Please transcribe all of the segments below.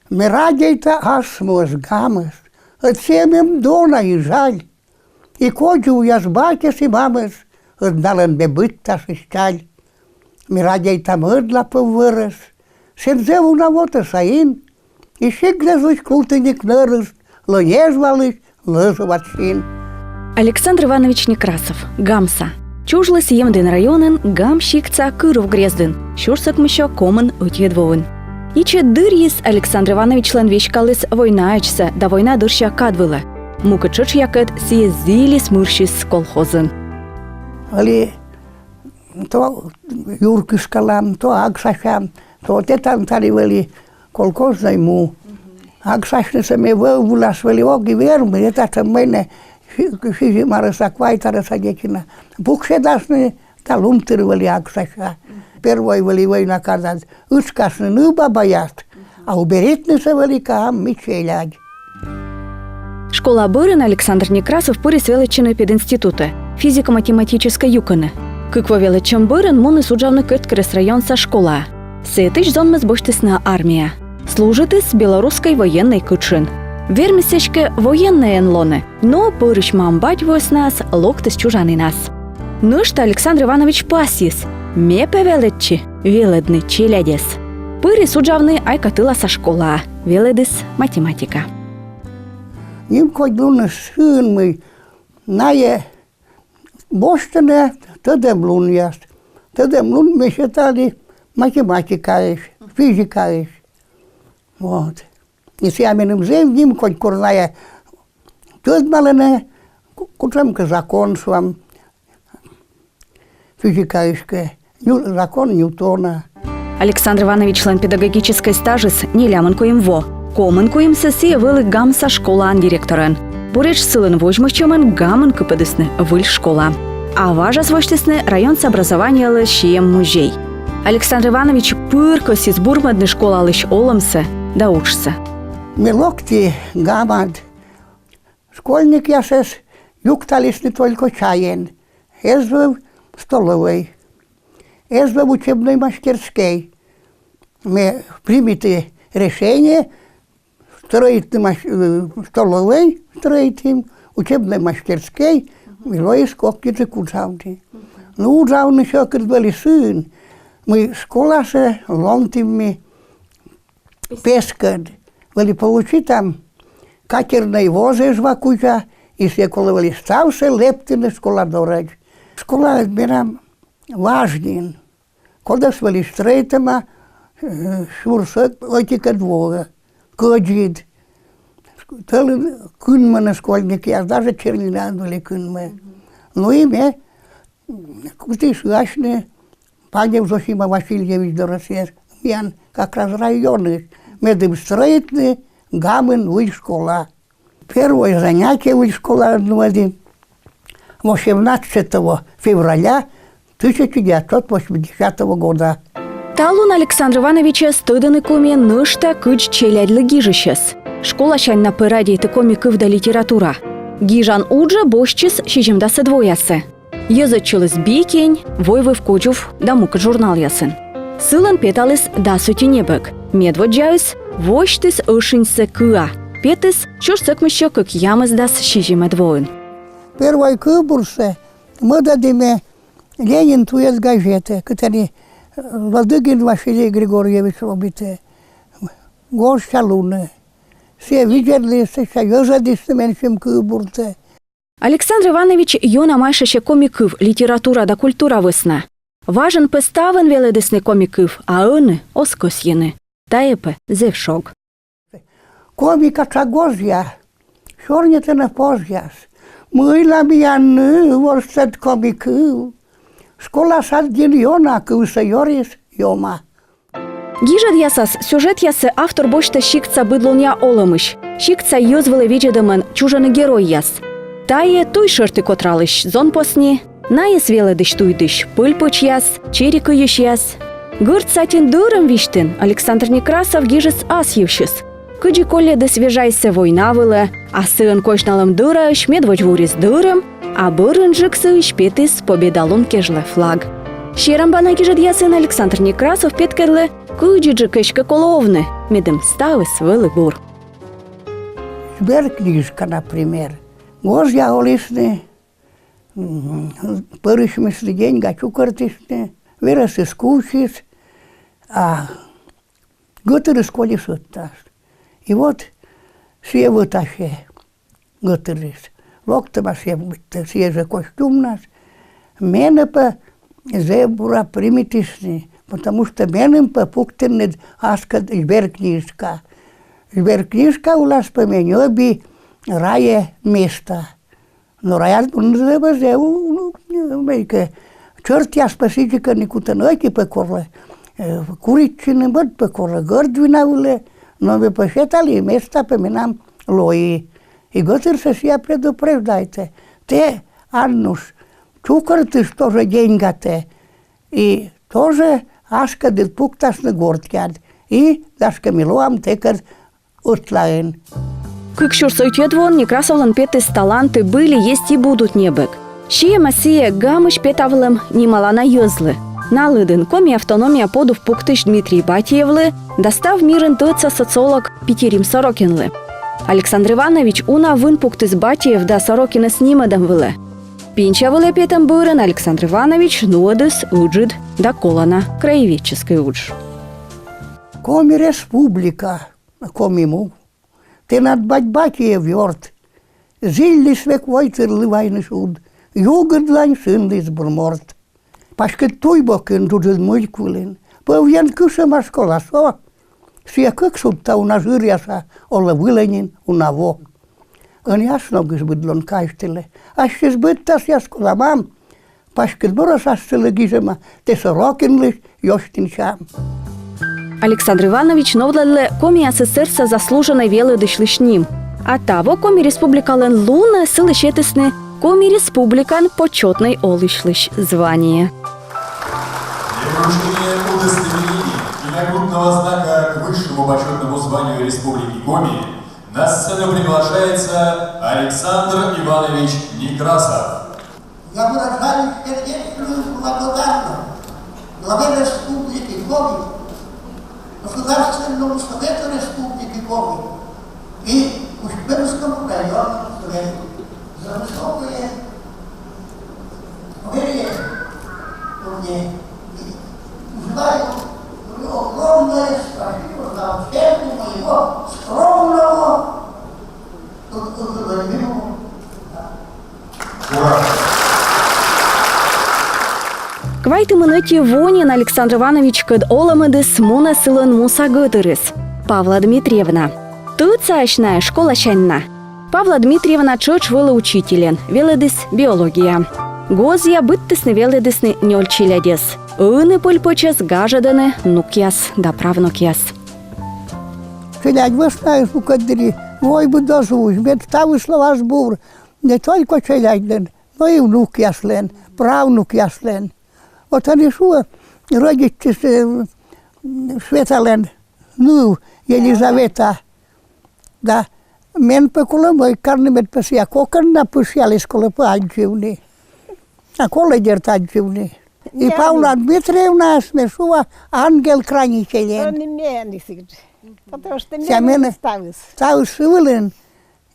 ми радійте асмос гамес, оцемем дона і жаль. І коджу я з батькес і мамес, однален бебитта шесталь. Ми радійте мирдла повирес, сензеву на вота саїн, і шикнезуть крутиник нерес, лонєжвалиш, лежувачин. Александр Иванович Некрасов, Гамса. Чужлы Емден районын Гам шикца Кыров грездын, шурсак мыщо комын утедвовын. Иче дырьис Александр Иванович лен вещкалыс война ачса, да война дырща кадвыла. Мукычыч якет съездились мырщис колхозын. Али то юркышкалам, то аксашам, то тетан таривали колхозной му. Аксашницами вылашвали оги вермы, это мене шижи мараса квайтараса дечина. Букше дашны талумтырывали аксаша. Первой вали война казать, ускашны нуба баяст, а уберетныса велика мичелядь. Школа Бырын Александр Некрасов пырис величины пединститута, физико-математической юканы. Кыкво величем Бырын муны суджавны кырткрес районса школа. Сетыч зонмыз боштысна армия. Служитыс белорусской военной кычын. Вермисечке военные энлоны, но пырыч мамбать вось нас, локтыс чужаны нас. Нышта Александр Иванович пасис, мепе велетчи, веледны челядес. Пыри суджавны айкатыласа школа, веледыс математика. Ним кодлуны сын мы, нае боштыне тедемлун яст. Тедемлун мы считали математика иш, физика иш. Вот. И с яменым земним хоть курная тедмалене, кучемка законством, физика ишке, закон Ньютона. Александр Иванович лен педагогической стажис не ляманку им во. Комынку им сессия вылы Гамса школан директорен. Буреч сылын вожмыхчемен гамын кыпыдысны выль школа. А важа свойштысны район с образования лы шием музей. Александр Иванович пырко сиз бурмадны школа лыш олымсы да учсы. Мелокти гамад. Школьник я шес юктались не только чаен. Ездил в столовой. Ездил в учебной мастерской. Мы примите решение строить столовой, строить им, учебной мастерской, и сколько кучавки. Ну, ужавны еще были сын. Мы школа се лонтими пескад. Вели получи там катерной возе жвакуча, и се коловали ставше лептины школа дорож. Школа берам важнин. Когда свали строитема, шурсак отика двора, коджид. Тали кунманы школьники, а даже чернилан были кунмы. Ну и мне, куты шашны, панев Зосима Васильевич Доросец, ян как раз районы, медым строительный, гамын в школа. Первое занятие в школа отвели 18 февраля 1980 года. Талун Александр Ивановича стыданы коми нышта кыч челядлы гижищес. Школа шанна пырадейты комиков да литература. Гижан уджа бошчис шижимдасы двоясы. Язычылыс бикень, войвы вкочув да мука журнал ясын. Сылын петалыс да сутинебек. Медводжаюс воштыс ышинсы кыа. Петыс чурсыкмыщо кык ямыз дас шижиме двоин. Первой кыбурсе мы дадиме Ленин туез газеты, которые Ладыгин Василий Григорьевич робите. Гоща луны. Все видели, что езадисты меньшим кыбурсе. Александр Иванович йона майшеше комикыв литература да культура высна. Важен пеставен веледесны комикыв, а ыны оскосьены. Таепе зевшог. Комика чагозья, шорнете на позьяс. Мы ламияны ворстед комикыв. Школа садгин йона кывса йорис йома. Гижад ясас сюжет ясы автор бошта шикца быдлуня олымыш. Шикца йозвылы виджедымын чужаны герой яс. Тае той шырты котралыш зон посни, наес веледыш туйдыш пыльпыч яс, черика еш яс. Гырт сатин дырым виштын Александр Некрасов гижес ас евшис. Кыджи колле да свежайся война вылы, а сын кошналым дырыш, медвоч вурис дырым, а бырын жыксы шпетыс победалун кежле флаг. Щерамбана гижад ясын Александр Некрасов петкерлы Кыджиджи кышка коловны, медем ставы свылы бур. Сберкнижка, например. Гожья олисны, пырышмысли деньга чукартышны, вырос из кучиц, а гутыры сколи сутташ. И вот все вытащи гутырыс. Локтыма все же костюм наш. Мене по зебура примитисны, потому что менем по пуктенет аска сберкнижка. Сберкнижка у нас поменю би рае место. Но рая называется черт я спасителя никуда ноги покорле, куричины бот покорле, гордвинавле, но вы посчитали место поменам лои. И готовься себя предупреждайте. Те, Аннуш, чукартыш тоже деньгате. И тоже ашка дед пукташ на гордкяд. И дашка милуам текер утлаен. Кыкшур сойтедвон Некрасовлан петыс таланты были, есть и будут небек. Шия масия гамыш петавлым немалана ёзлы. Налыдын коми автономия подув пуктыш Дмитрий Батьевлы, достав мирен тыца социолог Петерим Сорокинлы. Александр Иванович уна вын пуктыс Батьев да Сорокина с нимадам вылы. Пинча вылы петам бырын Александр Иванович нуадыс уджид да колана краеведческой удж. Коми республика, коми му. Te nad Батьев вёрт. Зиллис век войтерлы вайны шуд. Югырдлайн сындыс бурморт. Пашкет туйбокын жуджыз мыльквылын. Пөвьян кышыма школасо. Сия кыксутта уна жыряса olla выланин унаво. Ön jasnogys bydlon kaistele. Asjes byttas jaskolamam. Пашкет боросастылы гизема. Те Сорокинлыш ёштин шам. Александр Иванович новладлы коми СССР со заслуженной велы дышлышним. А того коми республикален луна сылы щетысны коми республикан почетной олышлыш звание. Вручение удостоверений и нагрудного знака к высшему почетному званию Республики Коми на сцену приглашается Александр Иванович Некрасов. Я выражаю сердечную благодарность главе Республики Коми, Государственному Совету Республики Коми и Успенскому району за высокое доверие ко мне. Желаю огромное спасибо за оценку моего скромного трудолюбивого. Ура! Квайты мынэти вонин Александр Иванович кыд оламыдыс муна сылын муса гытырыс. Павла Дмитриевна. Тыца ашная школа шанна. Павла Дмитриевна чоч вылы учителен, веледыс биология. Гозья быттысны веледысны нёльчилядес. Ыны пульпочес гажаданы нукяс да правнукяс. Челядь вышнаешь у кадри, ой бы дожусь, бед ставы слова сбур. Не только челядь, но и внук яслен, правнук яслен. Вот они шо, родители Светален, ну, Елизавета, да, мен пекула мой карнемет песия, кокан на песиали сколы по адживни. А коли дерт адживни. И Павла Дмитриевна смешува ангел хранителен. Он не потому что меня ставишь. Ставиш сивилен,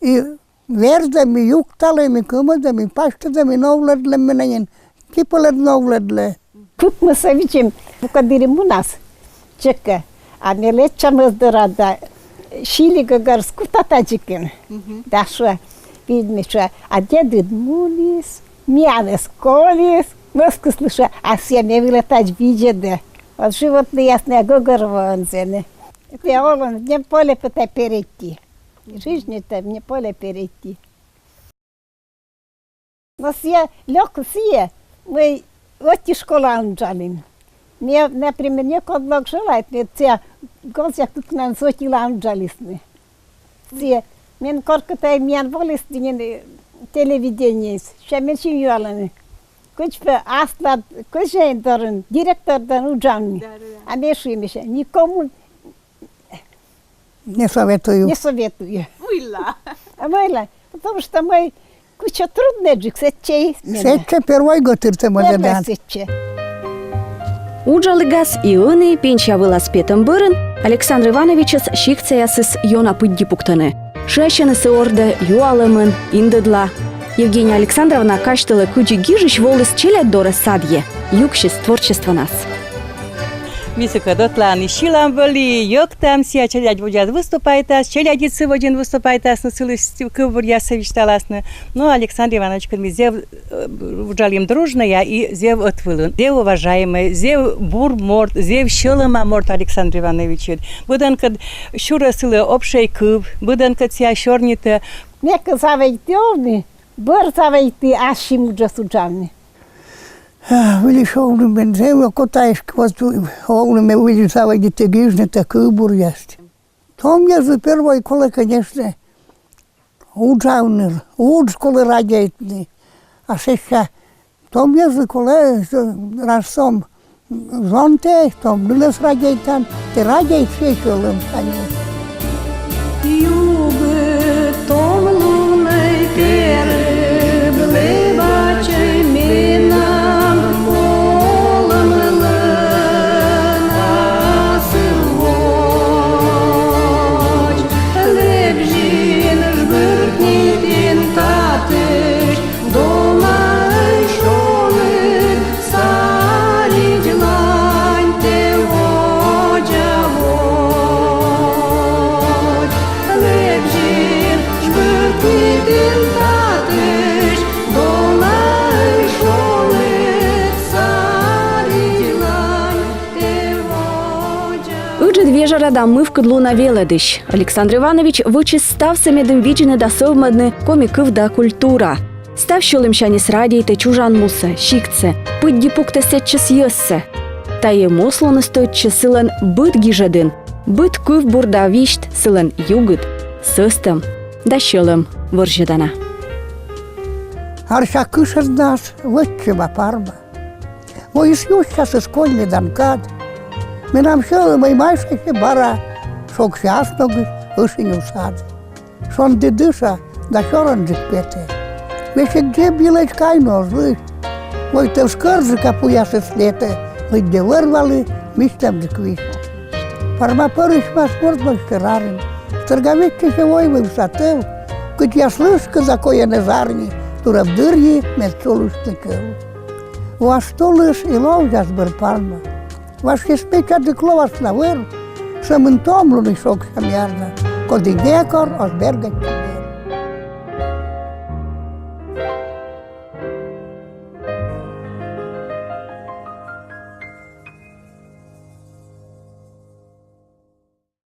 и вердами, юкталами, кумадами, паштадами, новладлами нанен, кипалед новладле. Тут мы совичим, когда у нас чека, а не лечим из дорога, шили как скутатачикин. Да что, видно, что, а деды мулис, мянес колис, мозг слыша, а все не вылетать видят. Вот животные ясные гогорванзены. Это он мне поле пытается перейти. Жизнь-то мне поле перейти. Но все легко все, мы вот и школа анджалин. Мне, например, некуда желает, мне те гости тут к нам сотила анджалисны. Все, мне корка-то меня волис телевидение, что мне чьюаланы. Кучпе асла, куче дорн, директор дан уджанни. А не шимише, никому Не советую. не советую. Мыла, потому что мы куча труднеджик сетчей. Сетче первой готырте може да. Сетче. Уджалыгас и ыны пенча вылаз петым бырын Александр Ивановичес шикцеясыс йона пыдди пуктыны. Шещенысы орды юалымын, индыдла. Евгения Александровна каштылы куджи гижищ волыс челят доры садье. Юкшис творчество нас. Високо дотланы щилам были, йог там ся, челядь будят выступайтас, челядицы водин выступайтас, на целый кыбур я совещаласны. Ну, Александр Иванович, мы зев уджалим дружная и зев отвылын. Зев уважаемый, зев бур морт, зев щелыма морт Александр Иванович. Будан кад щура сылы обшей кыб, будан кад ся щорните. Нека завейти, бор завейти, ашим уже суджавни. Вилішов бензева, котаєшки, овними вилізали дітегіжне та кибур ясті. Том я за перший, коли, звісно, уджавнир, удж, коли радяйтний. А ще, том я за коли разом зонте, том білес радяйтан, ти радяйт ще чолим сані. Юби том лунай кери, блибачай міна. Вежера дамы в кыдлу навеладыш. Александр Иванович вычис став самедым виджины да совмадны комиков да культура. Став щелым шанис радиите чужан муса, щикце, пыдди пукта сетчес йоссе. Та ему слоны стоит чесылан быт гижадын, быт кыв бурда вишт сылан югыт, сыстым да щелым выржедана. Арша кышыз нас выччева парма. Мой исьющас искольный данкад. Минам щелым и майшахи бара, шок сясногы, ышиню сад. Шон дедыша, да щоран джикпете. Вещи где билеч кайно злыш. Мой те вскаржи капуясы слете, где вырвали, мистам джиквишу. Парма порыш вас мордно щерарин. Сторговичи живой вы всател, куть я слышка за кое незарни, тура в дырьи мецолушникел. Вас то лишь и ловжас бер парма. Ваши спеча декловаш на выр, самым томлу шок самярна, коди декор озбергать.